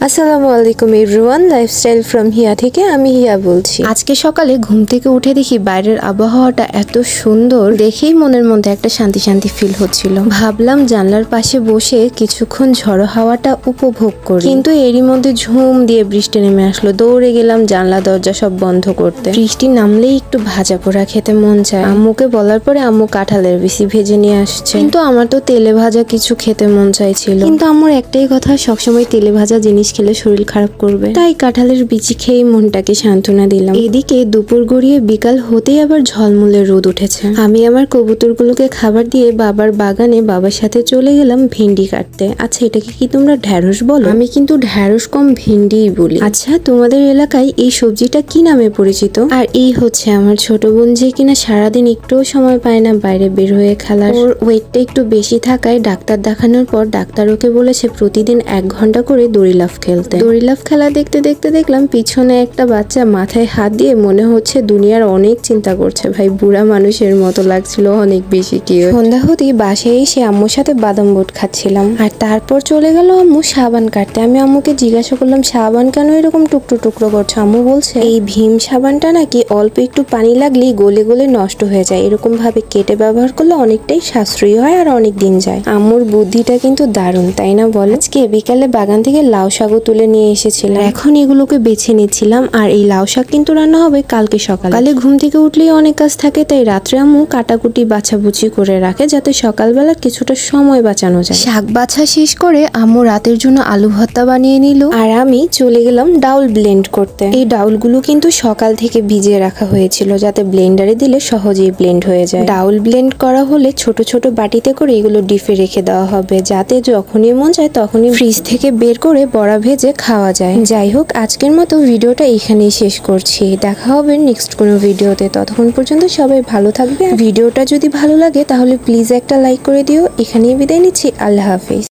আসসালামু আলাইকুম everyone, lifestyle from হিয়া থেকে আমি হিয়া বলছি। আজকে সকালে ঘুম থেকে উঠে দেখি বাইরের আবহাওয়াটা এত সুন্দর, দেখেই মনের মধ্যে একটা শান্তি শান্তি ফিল হচ্ছিল। ভাবলাম জানলার পাশে বসে কিছুক্ষণ ঝড়ো হাওয়াটা উপভোগ করি, কিন্তু এরই মধ্যে ঝুম দিয়ে বৃষ্টি নেমে আসলো। দৌড়ে গেলাম জানলা দরজা সব বন্ধ করতে। বৃষ্টি নামলেই একটু ভাজা পোড়া খেতে মন চায়। আম্মুকে বলার পরে আম্মু কাঁঠালের বিচি ভেজে নিয়ে আসছে, কিন্তু আমার তো তেলে ভাজা কিছু খেতে মন চাইছিল। কিন্তু আম্মুর একটাই কথা, সবসময় তেলে ভাজা জিনিস খেলে শরীর খারাপ করবে, তাই কাঁঠালের বিচি খেয়ে মনটাকে সান্ত্বনা দিলাম। এদিকে দুপুর গড়িয়ে বিকাল হতেই আবার ঝলমলে রোদ উঠেছে। আমি আমার কবুতরগুলোকে খাবার দিয়ে বাবার বাগানে বাবার সাথে চলে গেলাম ভেন্ডি কাটতে। আচ্ছা, এটাকে কি তোমরা ঢ্যাঁড়স বলো? আমি কিন্তু ঢ্যাঁড়স কম ভেন্ডিই বলি। আচ্ছা, তোমাদের এলাকায় এই সবজিটা কি নামে পরিচিত? আর এই হচ্ছে আমার ছোট বোন, যে কিনা সারাদিন একটুও সময় পায় না বাইরে বের হয়ে খেলার। ওর ওয়েটটা একটু বেশি থাকায় ডাক্তার দেখানোর পর ডাক্তার ওকে বলেছে প্রতিদিন 1 ঘন্টা করে দড়ি লাফ খেলতে। দড়ি লাফ খেলা দেখতে দেখতে দেখলাম পিছনে একটা বাচ্চা মাথায় হাত দিয়ে মনে হচ্ছে দুনিয়ার অনেক চিন্তা করছে। ভাই, বুড়া মানুষের মতো লাগছিল অনেক বেশি। কি সন্ধ্যা হতেই বাসায় এসে আম্মুর সাথে বাদাম বুট খাচ্ছিলাম, আর তারপর চলে গেল আম্মু সাবান কাটতে। আমি আম্মুকে জিজ্ঞাসা করলাম, সাবান কেন এরকম টুকরো টুকরো করছো? আম্মু বলছে এই ভীম সাবানটা নাকি অল্প একটু পানি লাগলেই গলে গলে নষ্ট হয়ে যায়, এরকম ভাবে কেটে ব্যবহার করলে অনেকটাই সাশ্রয়ী হয় আর অনেক দিন যায়। আম্মুর বুদ্ধিটা কিন্তু দারুণ, তাই না বল? আজকে বিকালে বাগান থেকে লাউ শাকও তুলে নিয়ে এসেছিলাম, এখন এগুলোকে বেছে নিচ্ছিলাম। আর এই লাউ শাক কিন্তু রান্না হবে কালকে সকালে। ঘুম থেকে উঠলেই অনেক কাজ থাকে, তাই রাত্রে আম্মু কাটাকুটি বাছাবুচি করে রাখে যাতে সকালবেলা কিছুটা সময় বাঁচানো যায়। শাক বাছা শেষ করে আম্মু রাতের জন্য আলু ভর্তা বানিয়ে নিল, আর আমি চলে গেলাম ডাউল ব্লেন্ড করতে। এই ডাউলগুলো কিন্তু সকাল থেকে ভিজিয়ে রাখা হয়েছিল যাতে ব্লেন্ডারে দিলে সহজেই ব্লেন্ড হয়ে যায়। ডাউল ব্লেন্ড করা হলে ছোট ছোট বাটিতে করে এগুলো ডিপে রেখে দেওয়া হবে, যাতে যখনই মন চায় তখনই ফ্রিজ থেকে বের করে বড়া ভেজে খাওয়া যায়। যাই হোক, আজকের মতো ভিডিওটা এখানেই শেষ করছি। দেখা হবে নেক্সট কোনো ভিডিওতে। ততক্ষণ পর্যন্ত সবাই ভালো থাকবে। ভিডিওটা যদি ভালো লাগে তাহলে প্লিজ একটা লাইক করে দিও। এখানেই বিদায় নিচ্ছি। আল্লাহ হাফিজ।